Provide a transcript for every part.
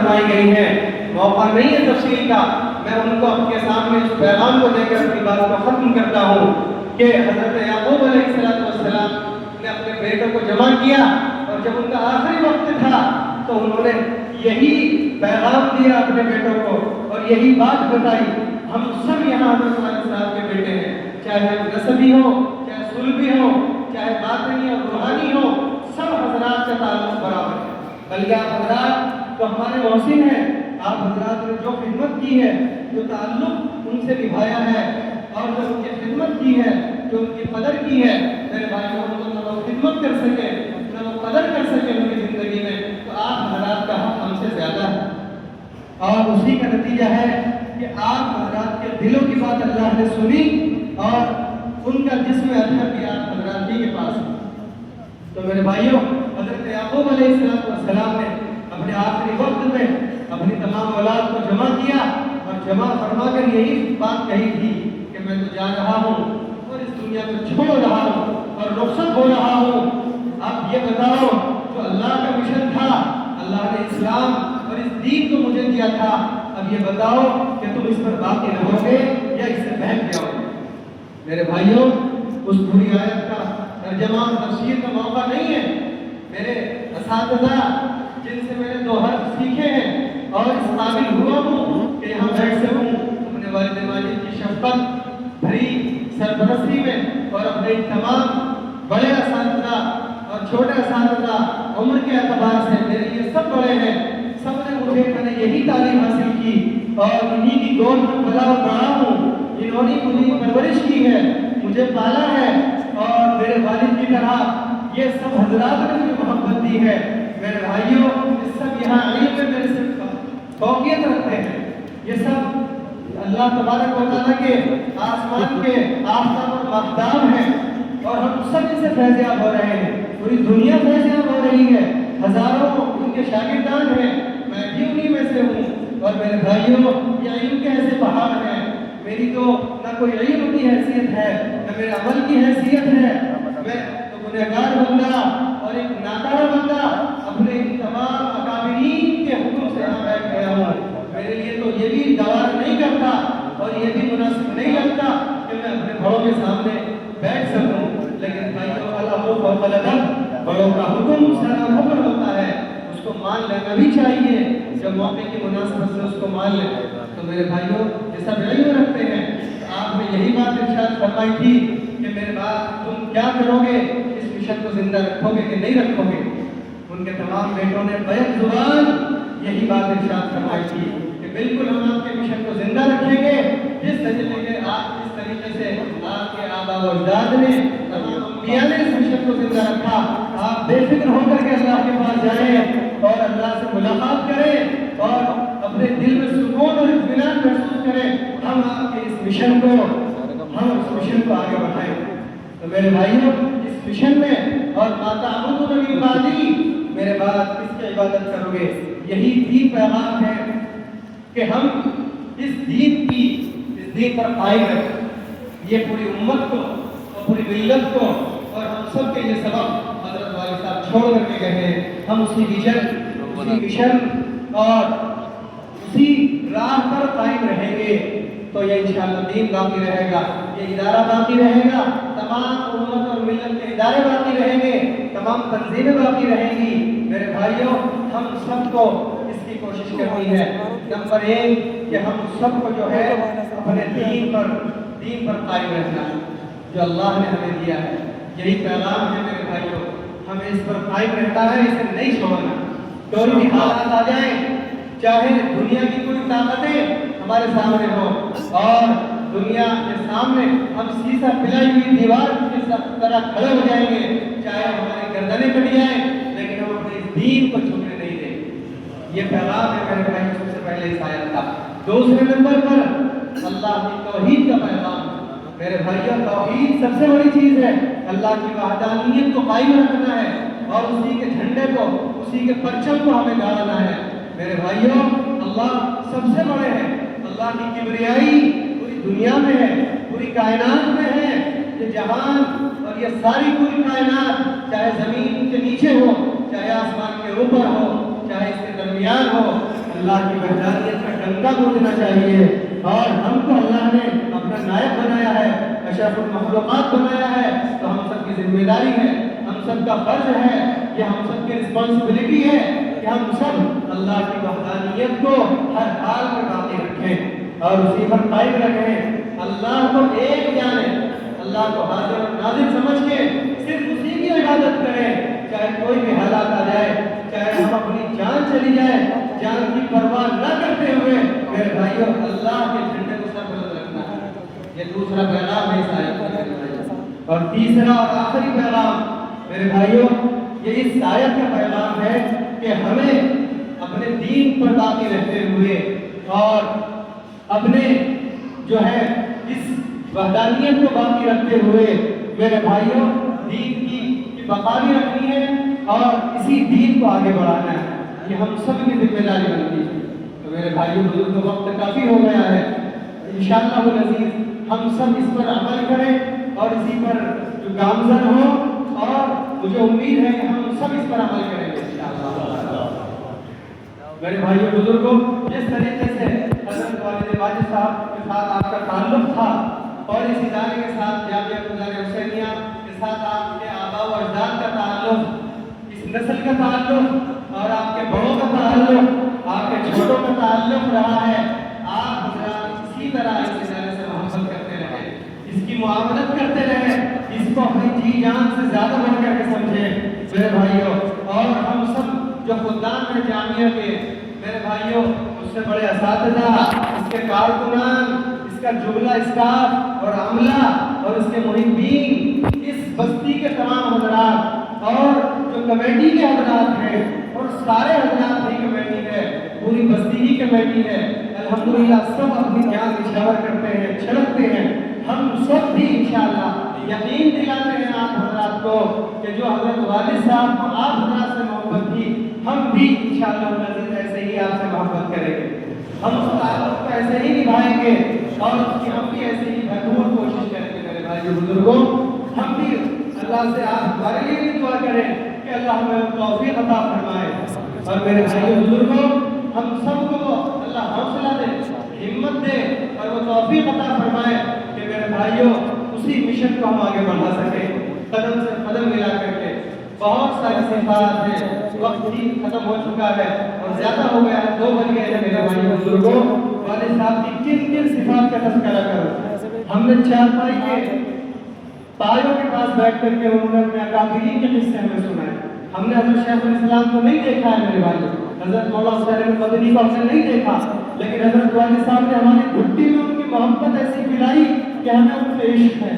فرمائی گئی ہیں. موقع نہیں ہے تفصیل کا, میں ان کو آپ کے سامنے اس پیغام کو دے کر اپنی بات کو ختم کرتا ہوں کہ حضرت یعقوب علیہ السلام نے اپنے بیٹوں کو جمع کیا, اور جب ان کا آخری وقت تھا تو انہوں نے یہی پیغام دیا اپنے بیٹوں کو اور یہی بات بتائی. ہم سب یہاں حضرت علیہ السلام کے بیٹے ہیں, چاہے ہم نسبی ہو, چاہے سلبی ہو, چاہے باطنی اور روحانی ہو, سب حضرات کا تعلق برابر ہے. بلکہ آپ حضرات تو ہمارے محسن ہیں, آپ حضرات نے جو خدمت کی ہے, جو تعلق ان سے نبھایا ہے اور جو ان کی خدمت کی ہے, جو ان کی قدر کی ہے, میرے بھائیوں ہم نہ وہ خدمت کر سکے نہ وہ قدر کر سکے ان کی زندگی میں, تو آپ حضرات کا حق ہم سے زیادہ ہے. اور اسی کا نتیجہ ہے کہ آپ حضرات کے دلوں کی بات اللہ نے سنی اور ان کا جسم اطہر بھی آپ حضرات ہی کے پاس ہے. تو میرے بھائیوں, حضرت یعقوب علیہ السلام نے اپنے آخری وقت میں اپنی تمام اولاد کو جمع کیا اور جمع فرما کر یہی بات کہی تھی کہ میں تو جا رہا ہوں اور اس دنیا کو چھوڑ رہا ہوں اور رخصت ہو رہا ہوں. آپ یہ بتاؤ, جو اللہ کا مشن تھا, اللہ نے اسلام اور اس دین کو مجھے دیا تھا, اب یہ بتاؤ کہ تم اس پر باقی رہو گے یا اس سے بہک جاؤ گے. میرے بھائیوں, اس پوری آیت کا ترجمہ تفسیر کا موقع نہیں ہے. میرے اساتذہ جن سے میں نے 2 حرف سیکھے ہیں اور اس قابل ہوا ہوں کہ یہاں بیٹھ سکوں اپنے والد ماجد کی شفقت بھری سرپرستی میں, اور اپنے تمام بڑے اساتذہ اور چھوٹے اساتذہ عمر کے اعتبار سے میرے لیے سب بڑے ہیں, سب نے مجھے میں نے یہی تعلیم حاصل کی اور انہی کی گود میں پلا بڑا ہوں. انہوں نے مجھے پرورش کی ہے, مجھے پالا ہے, اور میرے والد کی طرح یہ سب حضرات نے مجھے محبت دی ہے. میرے بھائیوں, یہ سب یہاں علم میں میرے سے فوقیت رکھتے ہیں. یہ سب اللہ تبارک و تعالیٰ کے آسمان کے آفتاب اور ماہتاب ہیں, اور ہم سب ان سے فیضیاب ہو رہے ہیں. پوری دنیا فیضیاب ہو رہی ہے, ہزاروں ان کے شاگردان ہیں, میں بھی انہی میں سے ہوں. اور میرے بھائیوں, یہ علم کے ایسے پہاڑ ہیں, میری تو نہ کوئی علم کی حیثیت ہے نہ میرے عمل کی حیثیت ہے. میں تو گنہگار بندہ اور ایک ناکارہ بندہ اپنے ان تمام اکابرین کے حکم سے یہاں بیٹھ گیا ہوں. میرے لیے تو یہ بھی گوار نہیں کرتا اور یہ بھی مناسب نہیں لگتا کہ میں اپنے بڑوں کے سامنے بیٹھ سکوں. لیکن بھائیوں, الامر فوق الادب, بڑوں کا حکم سارا حکم ہوتا ہے, اس کو مان لینا بھی چاہیے جب موقع کی مناسبت سے اس کو مان لیں. تو میرے بھائیوں, یہ سب علم رکھتے ہیں. آپ نے یہی بات ارشاد فرمائی تھی کہ میرے بعد تم کیا کرو گے, اس مشن کو زندہ رکھو گے کہ نہیں رکھو گے. ان کے تمام بیٹوں نے بیک زبان یہی بات ارشاد فرمائی تھی کہ بالکل ہم آپ کے مشن کو زندہ رکھیں گے جس طریقے سے آپ کے آبا و اجداد نے تمام انبیاء نے اس مشن کو زندہ رکھا. آپ بے فکر ہو کر کے اللہ کے پاس جائیں اور اللہ سے ملاقات کریں اور اپنے دل میں سکون اور اطمینان محسوس کریں. ہم آپ کے اس مشن کو آگے بڑھائیں. تو میرے بھائیوں, اس مشن میں اور ما تعبدون من بعدی, میرے بعد کس کی عبادت کرو گے, یہی دین پیغام ہے کہ ہم اس دین پر قائم رہیں. یہ پوری امت کو اور پوری ملت کو اور ہم سب کے لیے سبق حضرت والد صاحب چھوڑ کر کے گئے ہیں. ہم اسی مشن اور اسی راہ پر قائم رہیں گے تو یہ انشاءاللہ دین باقی رہے گا, یہ ادارہ باقی رہے گا, تمام امت اور ملت کے ادارے باقی رہیں گے, تمام تنظیمیں باقی رہیں گی. میرے بھائیوں, ہم سب کو اس کی کوشش کرنی ہے. نمبر 1 کہ ہم سب کو جو ہے اپنے دین پر قائم رہنا ہے جو اللہ نے ہمیں دیا ہے. یہی پیغام ہے میرے بھائیوں, ہمیں اس پر قائم رہنا ہے, اسے نہیں چھوڑنا. کوئی بھی حالات آ جائیں, چاہے دنیا کی کوئی طاقتیں ہمارے سامنے ہوں اور دنیا کے سامنے ہم سیسا پلائی ہوئی دیوار کی طرح کھڑے ہو جائیں گے, چاہے ہماری گردنیں کٹ جائیں, لیکن ہم اپنے دین کو جھکنے نہیں دیں گے. یہ پیغام ہے میرے بھائی, سب سے پہلے اس آیت کا. دوسرے نمبر پر اللہ کی توحید کا پیغام. میرے بھائیوں, توحید سب سے بڑی چیز ہے. اللہ کی وحدانیت کو قائم رکھنا ہے اور اسی کے جھنڈے کو, اسی کے پرچم کو ہمیں گاڑنا ہے. میرے بھائیوں, اللہ سب سے بڑے ہیں. اللہ کی کبریائی پوری دنیا میں ہے, پوری کائنات میں ہے. یہ جہان اور یہ ساری پوری کائنات, چاہے زمین کے نیچے ہو, چاہے آسمان کے اوپر ہو, چاہے اس کے درمیان درمیان ہو، اللہ کی وحدانیت کا ڈنکا گونجنا چاہیے، اور ہم کو اللہ نے اپنا نائب بنایا ہے، اشرف المخلوقات بنایا ہے، تو ہم سب کی ذمہ داری ہے، ہم سب کا فرض ہے، یہ ہم سب کی رسپانسبلٹی ہے کہ ہم سب اللہ کی وحدانیت کو ہر حال میں باقی رکھیں اور اسی پر قائم رکھیں، اللہ کو ایک جانیں، اللہ کو حاضر اور ناظر سمجھ کے صرف اسی کی عبادت کریں، چاہے کوئی بھی حالات آ جائے، چاہے ہم اپنی جان چلی جائے، جان کی پرواہ نہ کرتے ہوئے میرے بھائیوں اللہ کے جھنڈے کو سر بلند رکھنا ہے۔ یہ دوسرا پیغام ہے اس آیت کا، اور تیسرا اور آخری پیغام میرے بھائیوں یہ اس آیت کا پیغام ہے کہ ہمیں اپنے دین پر باقی رہتے ہوئے اور اپنے جو ہے اس وحدانیت کو باقی رکھتے ہوئے میرے بھائیوں دین کی بقا بھی رکھنی ہے اور اسی دین کو آگے بڑھانا ہے، یہ ہم سب کی ذمہ داری بنتی ہے۔ تو میرے بھائیوں بزرگ وقت کافی ہو گیا ہے، انشاءاللہ العزیز ہم سب اس پر عمل کریں اور اسی پر جو گامزن ہوں، اور مجھے امید ہے کہ ہم سب اس پر عمل کریں گے انشاءاللہ۔ میرے بھائیوں بزرگوں، جس طریقے سے حضرت والد واجد صاحب کے ساتھ آپ کا تعلق تھا اور اس ادارے کے ساتھ جامعہ مدارس حسینیہ کے ساتھ آپ کے آباء و اجداد کا تعلق، اس نسل کا تعلق اور آپ کے بڑوں کا تعلق، آپ کے چھوٹوں کا تعلق رہا ہے، آپ حضرات اسی طرح اس ادارے سے محبت کرتے رہیں، اس کی معاونت کرتے رہیں، اس کو اپنی جی جان سے زیادہ بڑھ کر کے سمجھیں میرے بھائیوں۔ اور ہم سب جو خدام ہیں جامعہ کے میرے بھائیوں، اس سے بڑے اساتذہ، اس کے کارکنان، اس کا جملہ اسٹاف اور عملہ اور اس کے محبین، اس بستی کے تمام حضرات اور جو کمیٹی کے حضرات ہیں اور سارے حضرات کی کمیٹی ہے، پوری بستی کی کمیٹی ہے، الحمدللہ سب اپنی جان نچھاور کرتے ہیں، چھڑکتے ہیں۔ ہم سب بھی انشاءاللہ یقین دلاتے ہیں آپ حضرات کو کہ جو حضرت والد صاحب کو آپ حضرات سے محبت تھی، ہم بھی انشاءاللہ العزیز ایسے ہی آپ سے محبت کریں گے، ہم اس تعلق کو ایسے ہی نبھائیں گے اور اس کی ہم بھی ایسے ہی بھرپور کوشش کریں گے۔ میرے بھائی بزرگوں، ہم بھی اللہ سے آپ ہمارے لیے بھی دعا کریں کہ اللہ ہمیں توفیق عطا فرمائے، اور میرے بھائی بزرگوں ہم سب کو اللہ حوصلہ دے، ہمت دے اور وہ توفیق عطا فرمائے کہ میرے بھائیوں اسی مشن کو ہم آگے بڑھا سکیں، قدم سے قدم ملا کر کے۔ بہت ساری صفات ہیں، وقت بھی ختم ہو چکا ہے اور زیادہ ہو گیا ہے، 2 بج گئے ہیں میرے بھائی بزرگوں۔ والد صاحب کی کن کن صفات کا تذکرہ کرو، ہم نے چارپائی کے پایوں کے پاس بیٹھ کر کے انہوں نے اپنے اکابرین کے قصے ہمیں سنائے، ہم نے حضرت شیخ الاسلام کو نہیں دیکھا ہے میرے بھائی، حضرت مولانا حسین مدنی کو ہم نے نہیں دیکھا، لیکن حضرت والد صاحب نے ہماری گھٹی میں ان کی محبت ایسی پلائی کہ ہمیں ان سے عشق ہے۔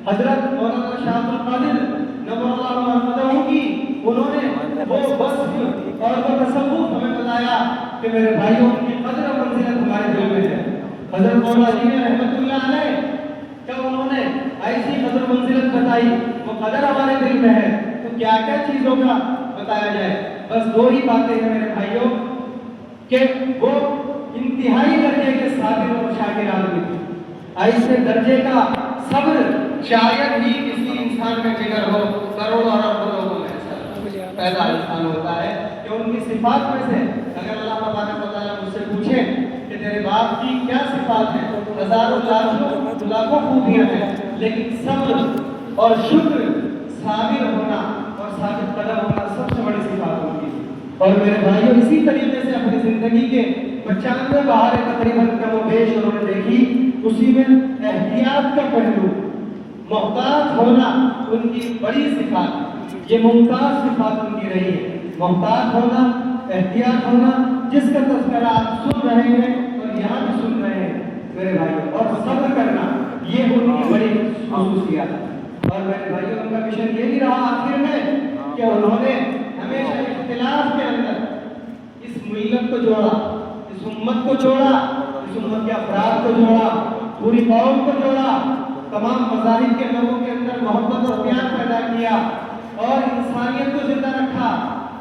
حضرت مولانا شاہ عبد القادر نور اللہ مرحمتہ کی انہوں نے وہ وصف اور وہ تصوف ہمیں بتایا کہ میرے بھائیوں ان کی قدر و منزلت ہمارے دل میں ہے۔ حضرت مولانا جی نے رحمت اللہ علیہ جب انہوں نے ایسی قدر و منزلت بتائی، وہ قدر ہمارے دل میں ہے، تو کیا کیا چیزوں کا بتایا جائے، بس 2 ہی باتیں ہیں میرے بھائیوں کہ وہ انتہائی درجے کے صابر اور شاکر آدمی تھے، ایسے درجے کا صبر شاید ہی کسی انسان کا جگر ہو، کروڑوں ارب لوگوں میں پیدا انسان ہوتا ہے کہ ان کی صفات میں سے اگر اللہ تبارک و تعالیٰ مجھ سے پوچھے کہ تیرے باپ کی کیا صفات ہیں، ہزاروں لاکھوں خوبیاں ہیں، لیکن صبر اور شکر، صابر ہونا اور ثابت قدم ہونا سب سے بڑی صفات ہوتی ہے۔ اور میرے بھائیوں اسی طریقے سے اپنی زندگی کے 95 بہاریں تقریباً کم و بیش انہوں نے دیکھی، اسی میں احتیاط کا پہلو، محتاط ہونا ان کی بڑی صفات، یہ ممتاز صفات ان کی رہی ہے، محتاط ہونا، احتیاط ہونا، جس کا تذکرہ آپ سن رہے ہیں اور یہاں بھی سن رہے ہیں میرے بھائیوں، اور صبر کرنا یہ ان کی بڑی خصوصیات۔ اور میرے بھائیوں ان کا مشن یہ بھی رہا آخر میں کہ انہوں نے ہمیشہ اختلاف کے اندر اس ملت کو جوڑا، اس امت کو جوڑا، اس امت کے افراد کو جوڑا، پوری قوم کو جوڑا، تمام مذاہب کے لوگوں کے اندر محبت اور پیار پیدا کیا اور انسانیت کو زندہ رکھا۔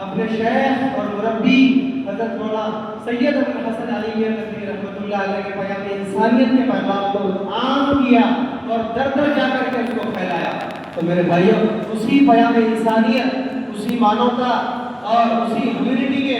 اپنے شیخ اور مربی حضرت مولانا سید ابو الحسن علی میاں ندوی رحمۃ اللہ علیہ کے پیام انسانیت کے پیغام کو عام کیا اور در در جا کر کے اس کو پھیلایا۔ تو میرے بھائیوں اسی پیام انسانیت، اسی مانوتا اور اسی ہیومینٹی کے